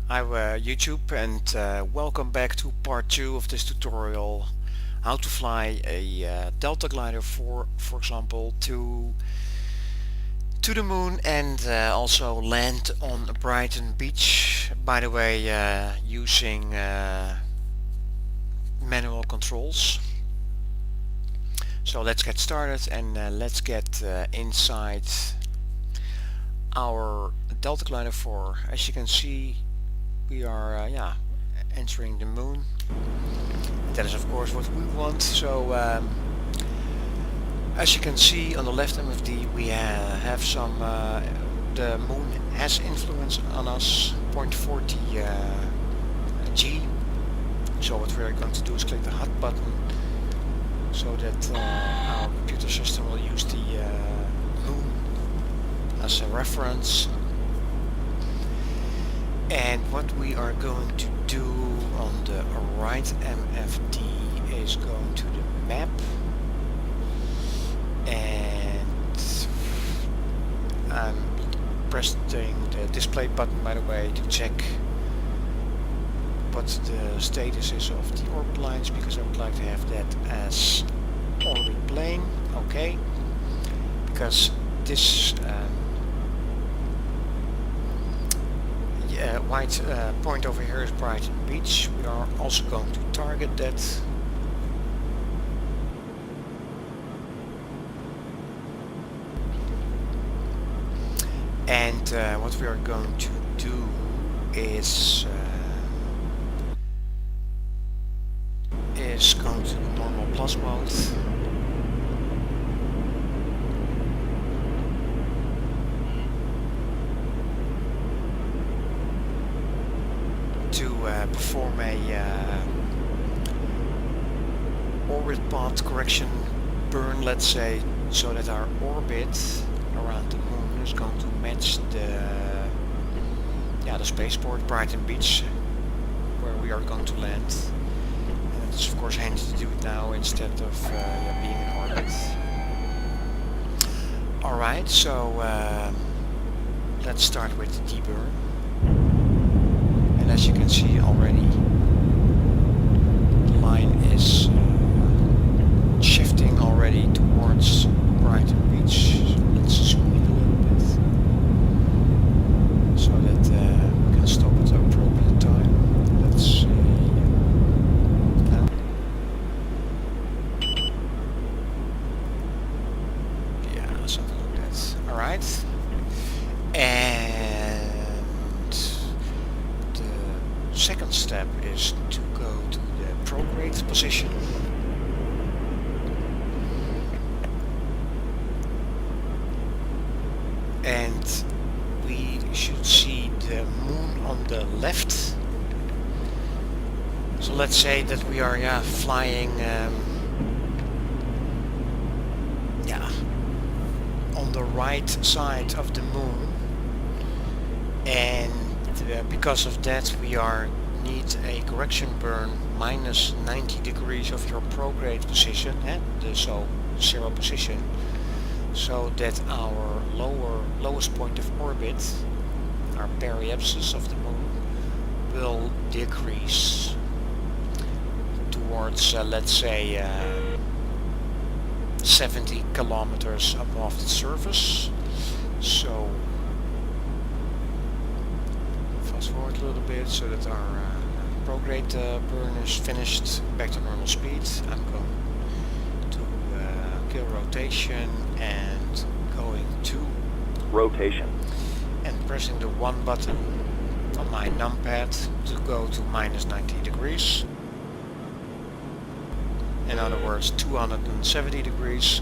Hi YouTube, and welcome back to part 2 of this tutorial, how to fly a Deltaglider for example to the moon, and also land on Brighton Beach, by the way, using manual controls. So let's get started, and let's get inside our Deltaglider 4. As you can see, we are entering the moon. That is of course what we want. So as you can see on the left MFD, we have some the moon has influence on us, 0.40 G. So what we are going to do is click the hot button so that our computer system will use the moon as a reference. And what we are going to do on the right MFD is going to the map, and I'm pressing the display button, by the way, to check what the status is of the orbit lines, because I would like to have that as orbit plane. Okay, because this white point over here is Brighton Beach. We are also going to target that. And what we are going to do is going to normal plus mode. To perform a orbit path correction burn, let's say, so that our orbit around the moon is going to match the spaceport Brighton Beach, where we are going to land. And it's of course handy to do it now instead of being in orbit. Alright, so let's start with the deburn. And as you can see already, the line is shifting already towards Brighton Beach. So let's zoom in a little bit so that we can stop at the appropriate time. Let's see. Now. Yeah, something like that. Alright. And second step is to go to the prograde position. And we should see the moon on the left. So let's say that we are flying on the right side of the moon, and because of that we need a correction burn minus 90 degrees of your prograde position, so 0 position, so that our lowest point of orbit, our periapsis of the moon, will decrease towards let's say 70 kilometers above the surface. So fast forward a little bit so that our prograde burn is finished, back to normal speed. I'm going to kill rotation and going to rotation, and pressing the 1 button on my numpad to go to minus 90 degrees. In other words, 270 degrees.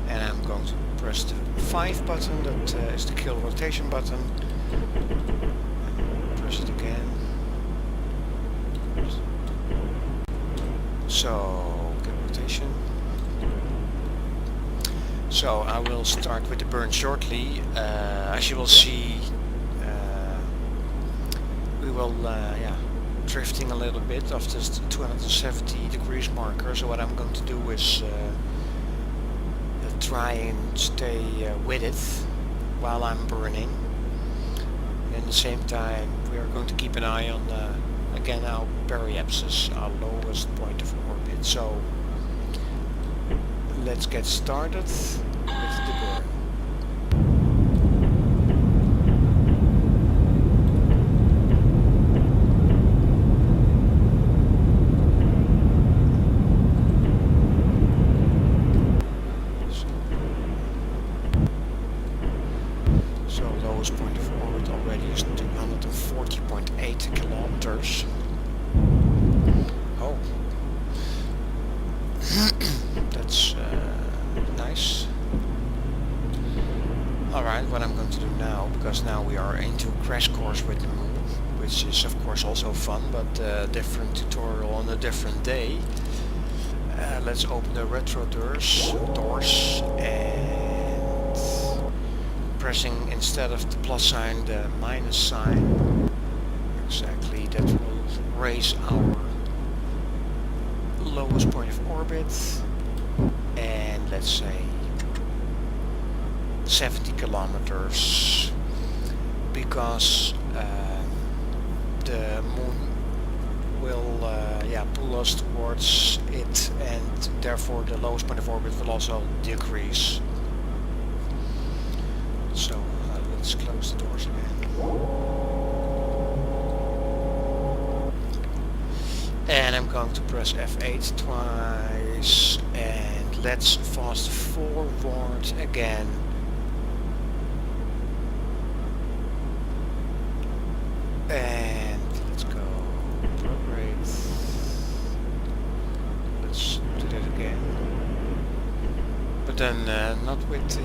And I'm going to press the 5 button, that is the kill rotation button. Press it again. So, kill rotation. So I will start with the burn shortly. As you will see, we will drifting a little bit of this 270 degrees marker, so what I'm going to do is try and stay with it while I'm burning. At the same time, we are going to keep an eye on again our periapsis, our lowest point of orbit. So let's get started with the burn. Lowest point of orbit already is 240.8 kilometers. Oh, that's nice. Alright, what I'm going to do now, because now we are into crash course with the moon, which is of course also fun, but different tutorial on a different day. Let's open the retro doors and pressing instead of the plus sign the minus sign. Exactly, that will raise our lowest point of orbit, and let's say 70 kilometers, because the moon will pull us towards it, and therefore the lowest point of orbit will also decrease. So let's close the doors again. And I'm going to press F8 twice, and let's fast forward again. And let's go prograde. Let's do that again. But then not with the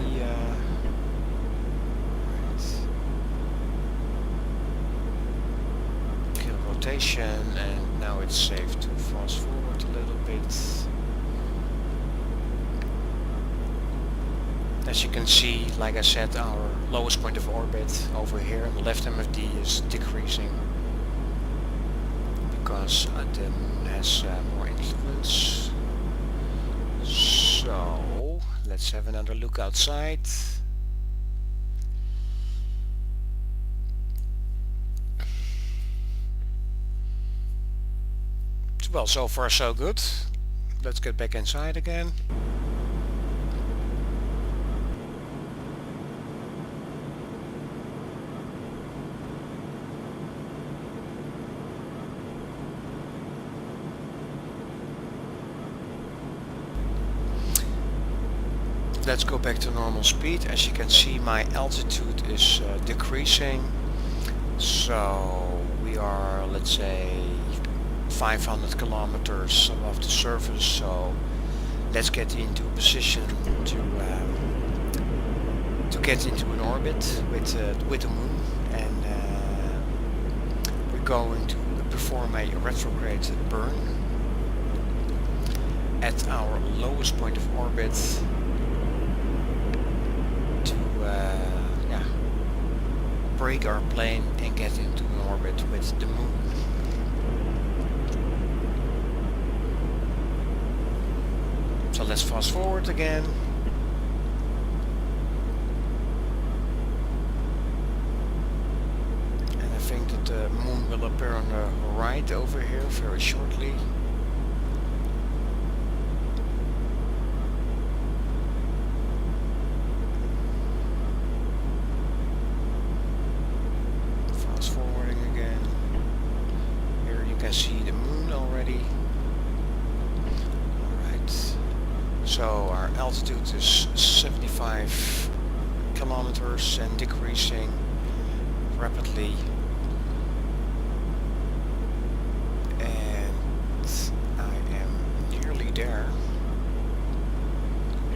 rotation, and now it's safe to fast forward a little bit. As you can see, like I said, our lowest point of orbit over here on the left MFD is decreasing because the moon has more influence. So let's have another look outside. Well, so far so good. Let's get back inside again. Let's go back to normal speed. As you can see, my altitude is decreasing. So we are, let's say, 500 kilometers above the surface, so let's get into a position to get into an orbit with the moon, and we're going to perform a retrograde burn at our lowest point of orbit to break our plane and get into an orbit with the moon. So let's fast forward again. And I think that the moon will appear on the right over here very shortly. Fast forwarding again. Here you can see the moon already. So our altitude is 75 kilometers and decreasing rapidly, and I am nearly there.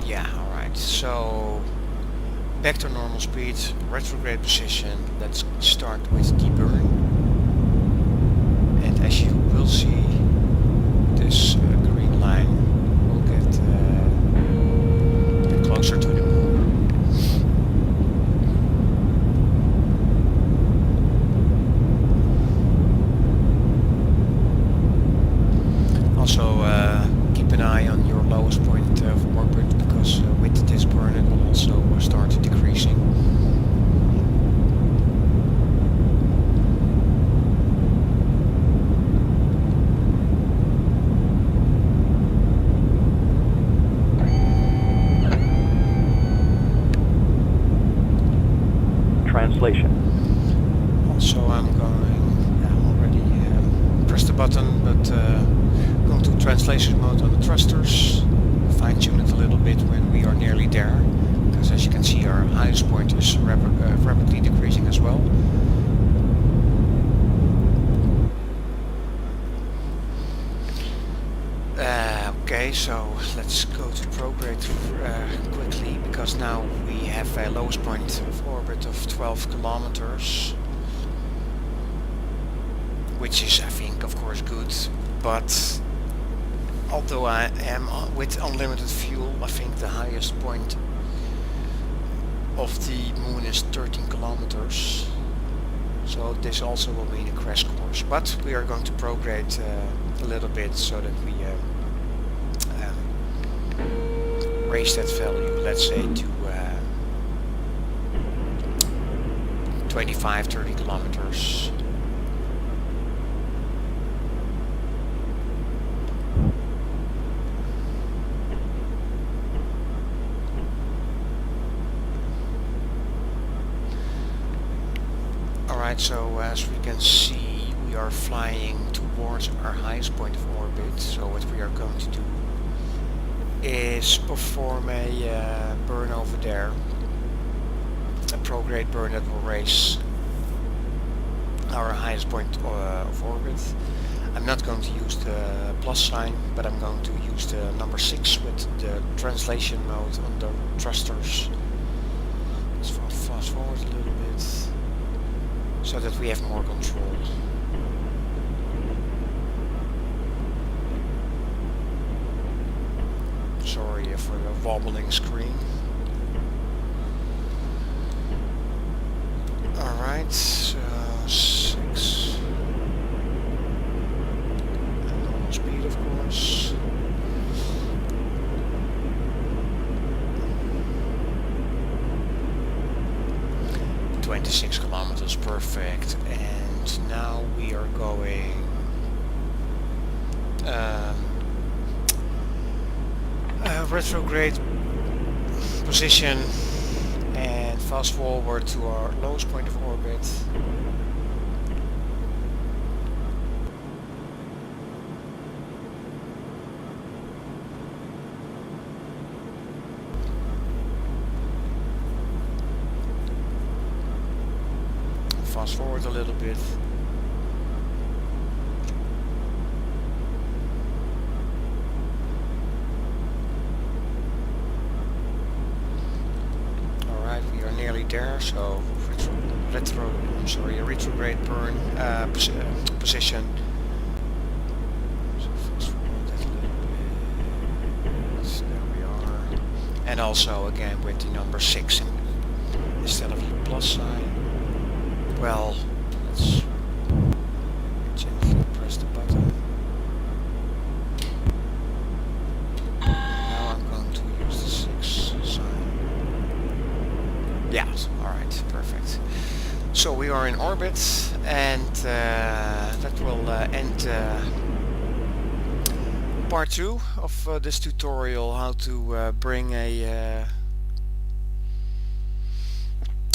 Yeah, alright, so back to normal speed, retrograde position. Let's start with deburring, and as you will see, this green line will get closer to the moon. translation. Also I'm going, already pressed the button, but going to translation mode on the thrusters, fine tune it a little bit when we are nearly there, because as you can see our highest point is rapidly decreasing as well. Okay, so let's go to prograde quickly, because now we have a lowest point of orbit of 12 kilometers, which is, I think, of course good, but although I am with unlimited fuel, I think the highest point of the moon is 13 kilometers, so this also will mean a crash course, but we are going to prograde a little bit so that we raise that value, let's say, to 25-30 kilometers. Alright, so as we can see, we are flying towards our highest point of orbit, so what we are going to do is perform a burn over there, a prograde burn that will raise our highest point of orbit. I'm not going to use the plus sign, but I'm going to use the number 6 with the translation mode on the thrusters. Let's fast forward a little bit so that we have more control. Sorry for the wobbling screen. Alright, so 6. And normal speed, of course. .26 kilometers, perfect. And now we are going retrograde position and fast forward to our lowest point of orbit. Fast forward a little bit. We are nearly there, so retrograde burn position. So fast forward that a little bit. There we are. And also again with the number 6 instead of the plus sign. Well, let's gently press the button. Now I'm going to use the 6 sign. Yeah, alright, perfect. So we are in orbit, and that will end part 2 of this tutorial, how to bring a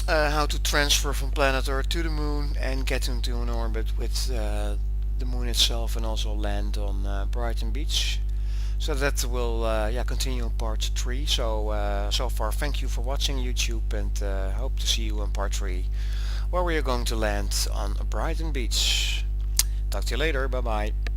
how to transfer from planet Earth to the moon and get into an orbit with the moon itself, and also land on Brighton Beach. So that will continue in part 3. So so far, thank you for watching YouTube, and hope to see you in part 3, where we are going to land on Brighton Beach. Talk to you later. Bye bye.